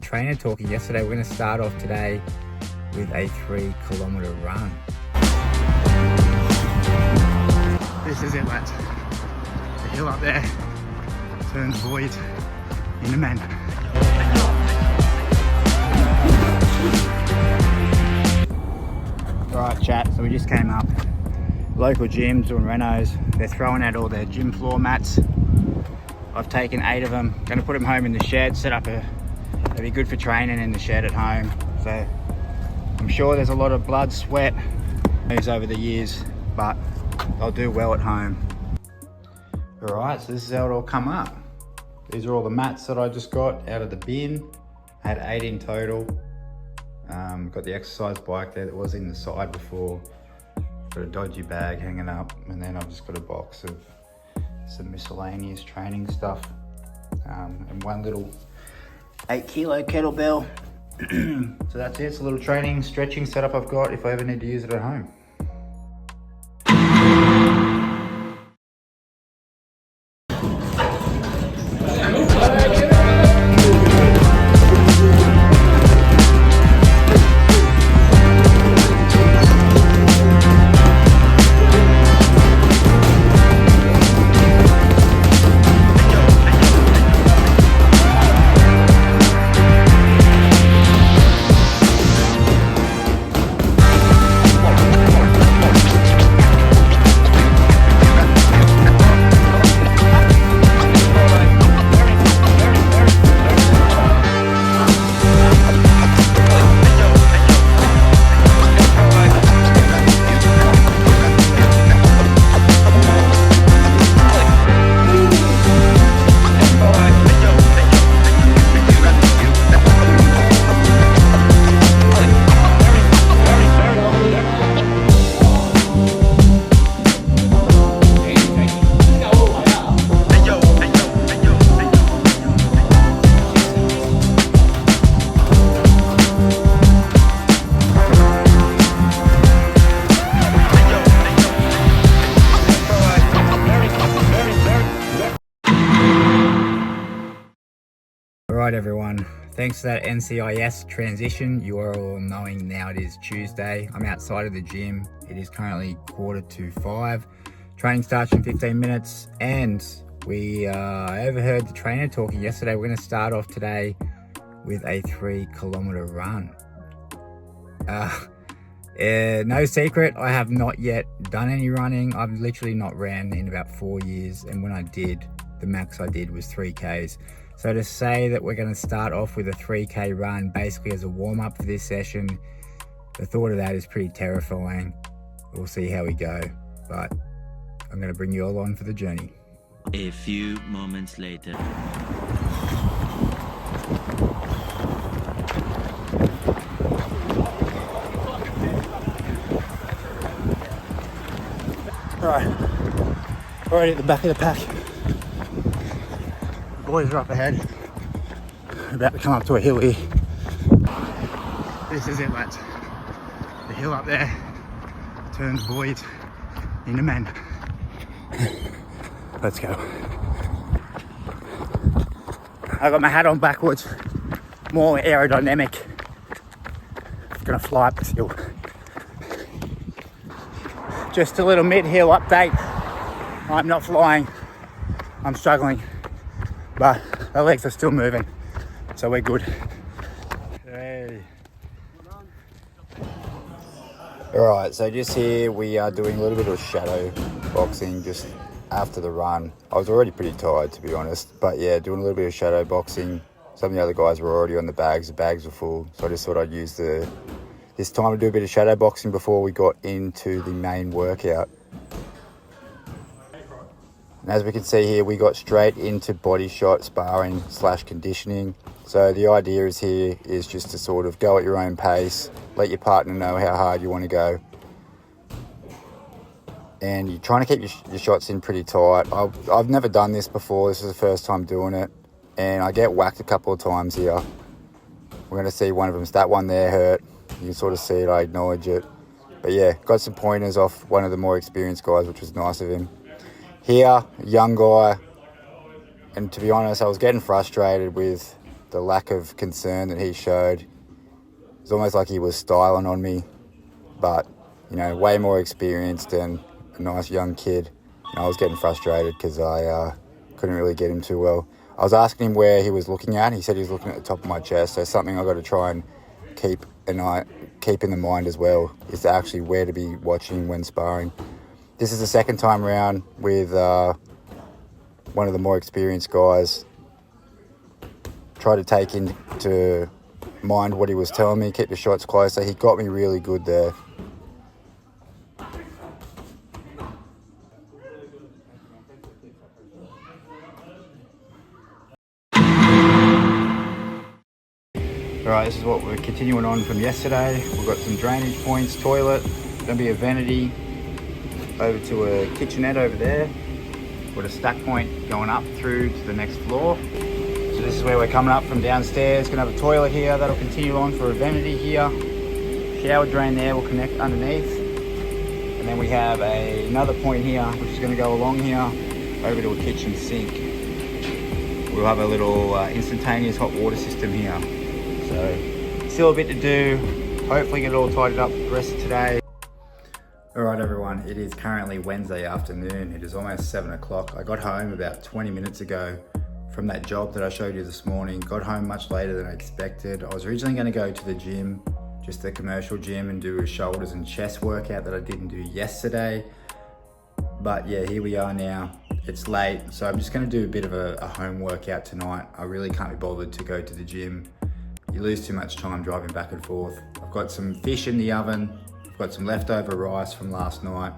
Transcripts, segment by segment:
Trainer talking yesterday. We're going to start off today with a 3-kilometer run. This is it, lads. The hill up there turns void into men. Alright chat, so we just came up. Local gyms doing renos. They're throwing out all their gym floor mats. I've taken 8 of them. Going to put them home in the shed, set up they'll be good for training in the shed at home. So I'm sure there's a lot of blood, sweat over the years, but they'll do well at home. Alright, so this is how it all come up. These are all the mats that I just got out of the bin. I had 8 in total. Got the exercise bike there that was in the side before. Got a dodgy bag hanging up, and then I've just got a box of some miscellaneous training stuff, and one little 8-kilo kettlebell. So that's it. It's a little training, stretching setup I've got if I ever need to use it at home. Alright everyone, thanks for that NCIS transition. You are all knowing now it is Tuesday. I'm outside of the gym. It is currently 4:45. Training starts in 15 minutes, and we overheard the trainer talking yesterday. We're going to start off today with a 3-kilometer run. No secret, I have not yet done any running. I've literally not ran in about 4 years, and when I did, the max I did was 3Ks. So to say that we're going to start off with a 3K run basically as a warm-up for this session, the thought of that is pretty terrifying. We'll see how we go, but I'm going to bring you all on for the journey. A few moments later. Alright, already at the back of the pack. Boys are up ahead. We're about to come up to a hill here. This is it, lads. The hill up there turns void into men. Let's go. I got my hat on backwards, more aerodynamic. I'm gonna fly up this hill. Just a little mid-hill update. I'm not flying, I'm struggling. But the legs are still moving, so we're good. Hey. Alright, so just here we are doing a little bit of shadow boxing just after the run. I was already pretty tired, to be honest, but yeah, doing a little bit of shadow boxing. Some of the other guys were already on the bags were full, so I just thought I'd use this time to do a bit of shadow boxing before we got into the main workout. And as we can see here, we got straight into body shot sparring / conditioning. So the idea is here is just to sort of go at your own pace, let your partner know how hard you want to go. And you're trying to keep your shots in pretty tight. I've never done this before. This is the first time doing it. And I get whacked a couple of times here. We're going to see one of them. That one there hurt. You can sort of see it. I acknowledge it. But yeah, got some pointers off one of the more experienced guys, which was nice of him. Here, young guy, and to be honest, I was getting frustrated with the lack of concern that he showed. It's almost like he was styling on me, but, you know, way more experienced and a nice young kid. And I was getting frustrated because I couldn't really get him too well. I was asking him where he was looking at. He said he was looking at the top of my chest. So something I've got to try and keep in the mind as well is actually where to be watching when sparring. This is the second time around with one of the more experienced guys. Try to take into mind what he was telling me, keep the shots closer. He got me really good there. Alright, this is what we're continuing on from yesterday. We've got some drainage points, toilet, gonna be a vanity, over to a kitchenette over there. Got a stack point going up through to the next floor. So this is where we're coming up from downstairs. Gonna have a toilet here, that'll continue on for a vanity here. Shower drain there will connect underneath. And then we have another point here, which is gonna go along here, over to a kitchen sink. We'll have a little instantaneous hot water system here. So still a bit to do. Hopefully get it all tidied up the rest of today. Alright everyone, it is currently Wednesday afternoon. It is almost 7 o'clock. I got home about 20 minutes ago from that job that I showed you this morning. Got home much later than I expected. I was originally going to go to the gym, just the commercial gym, and do a shoulders and chest workout that I didn't do yesterday. But yeah, here we are now. It's late, so I'm just going to do a bit of a home workout tonight. I really can't be bothered to go to the gym. You lose too much time driving back and forth. I've got some fish in the oven. I've got some leftover rice from last night.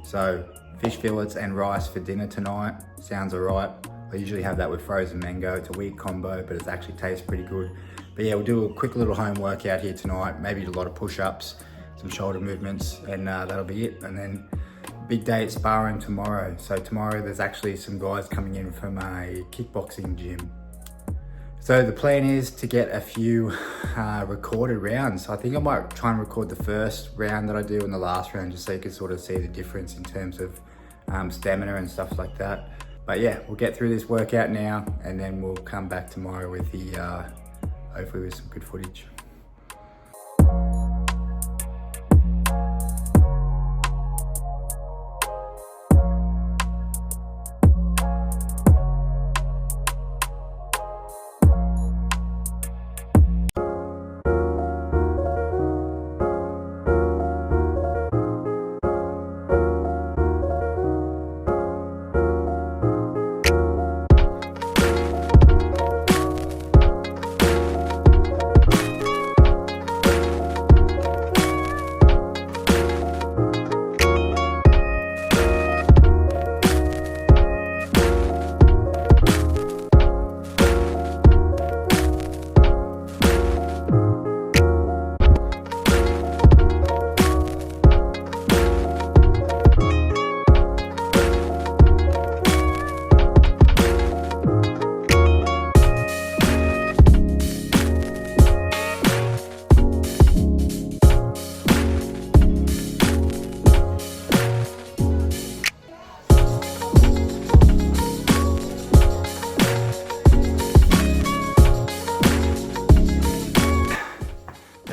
So fish fillets and rice for dinner tonight. Sounds all right. I usually have that with frozen mango. It's a weird combo, but it actually tastes pretty good. But yeah, we'll do a quick little home workout here tonight. Maybe a lot of push-ups, some shoulder movements, and that'll be it. And then big day at sparring tomorrow. So tomorrow there's actually some guys coming in from a kickboxing gym. So the plan is to get a few recorded rounds. I think I might try and record the first round that I do and the last round, just so you can sort of see the difference in terms of stamina and stuff like that. But yeah, we'll get through this workout now, and then we'll come back tomorrow with the, hopefully with some good footage.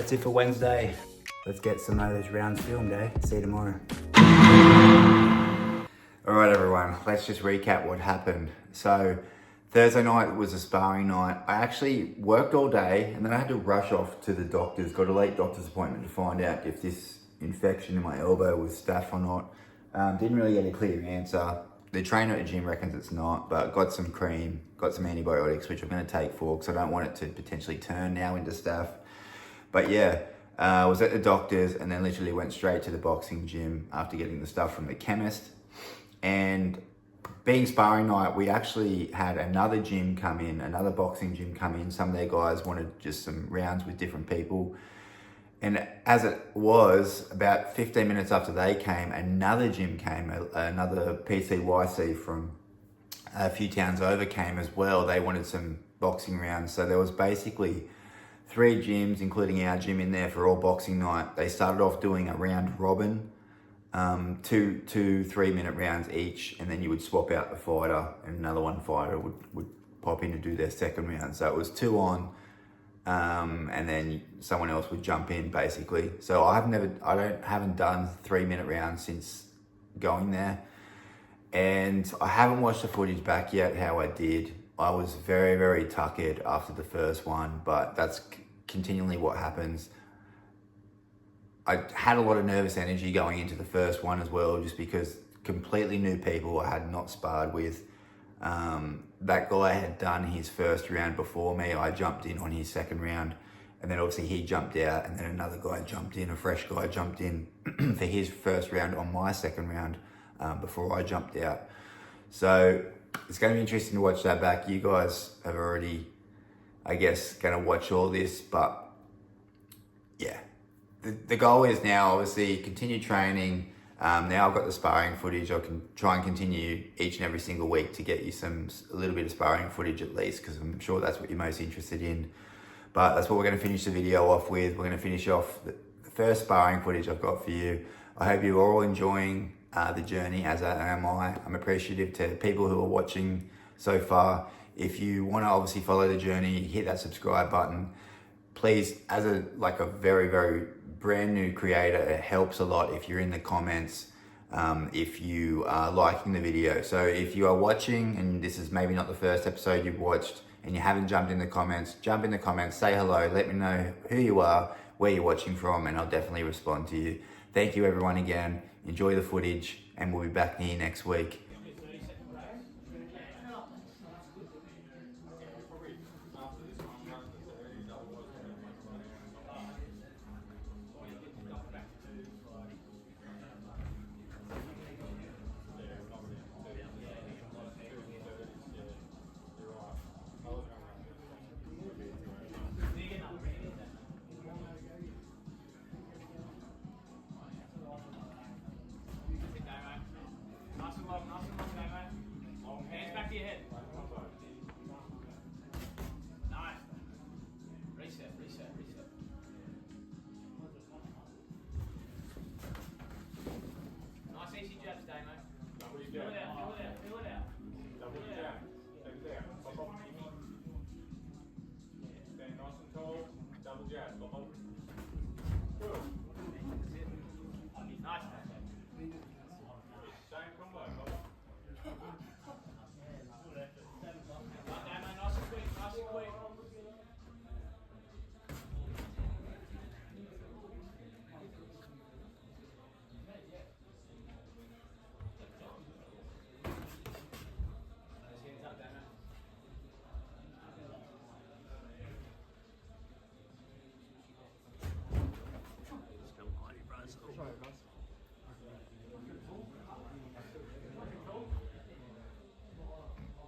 That's it for Wednesday. Let's get some of those rounds filmed, eh? See you tomorrow. All right, everyone, let's just recap what happened. So Thursday night was a sparring night. I actually worked all day and then I had to rush off to the doctor's. Got a late doctor's appointment to find out if this infection in my elbow was staph or not. Didn't really get a clear answer. The trainer at the gym reckons it's not, but got some cream, got some antibiotics, which I'm gonna take for, because I don't want it to potentially turn now into staph. But yeah, I was at the doctor's and then literally went straight to the boxing gym after getting the stuff from the chemist. And being sparring night, we actually had another gym come in, another boxing gym come in. Some of their guys wanted just some rounds with different people. And as it was, about 15 minutes after they came, another gym came, another PCYC from a few towns over came as well. They wanted some boxing rounds. So there was basically 3 gyms, including our gym, in there for all boxing night. They started off doing a round robin, 2 3-minute rounds each, and then you would swap out the fighter and another one fighter would pop in to do their second round. So it was 2 on, and then someone else would jump in basically. So haven't done 3-minute rounds since going there. And I haven't watched the footage back yet, how I did. I was very, very tuckered after the first one, but that's continually what happens. I had a lot of nervous energy going into the first one as well, just because completely new people I had not sparred with. That guy had done his first round before me. I jumped in on his second round, and then obviously he jumped out, and then another guy jumped in, a fresh guy jumped in for his first round on my second round before I jumped out. So it's going to be interesting to watch that back. You guys have already, I guess, going to watch all this, but yeah, the goal is now obviously continue training. Now I've got the sparring footage. I can try and continue each and every single week to get you a little bit of sparring footage at least, because I'm sure that's what you're most interested in. But that's what we're going to finish the video off with. We're going to finish off the first sparring footage I've got for you. I hope you're all enjoying the journey, as am I. I'm appreciative to people who are watching so far. If you want to obviously follow the journey, hit that subscribe button. Please, as a very, very brand new creator, it helps a lot if you're in the comments, if you are liking the video. So if you are watching and this is maybe not the first episode you've watched and you haven't jumped in the comments, jump in the comments, say hello, let me know who you are, where you're watching from, and I'll definitely respond to you. Thank you everyone again. Enjoy the footage, and we'll be back here next week. Hands back to your head. Nice. Reset. Nice easy jabs, Damo. Feel it out. Double jab. Take it there. Pop up. Stand nice and tall. Double jab. Pop up. Good. Nice. Same combo. Pop up. Damo, nice and quick. Hands up, Damo.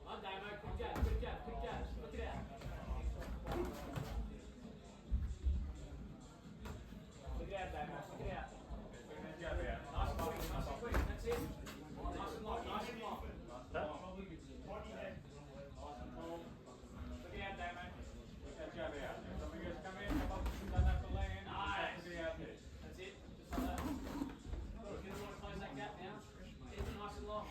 On, Damo, quick jabs. Look it out. Look it out, Damo. Look it out. Jab out. Nice and quick. That's it. Nice and long. Nice and tall. Look out, Damo. Look that jab out. If something else come in, come up. Doesn't have to land. Nice. Just out there. That's it. Just like that. Good. You want to close that gap now. Keep it nice and long.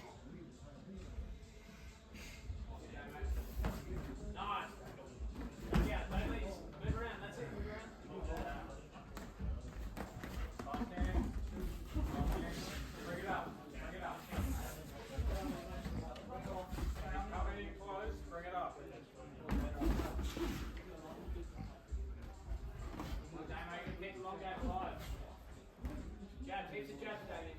Nice. Yeah, don't leave. Move around. That's it. Move around. Last hand. Bring it up. Come in close. Bring it up. Damo, you can keep the long jab alive. Jab, keep the jab, Damien.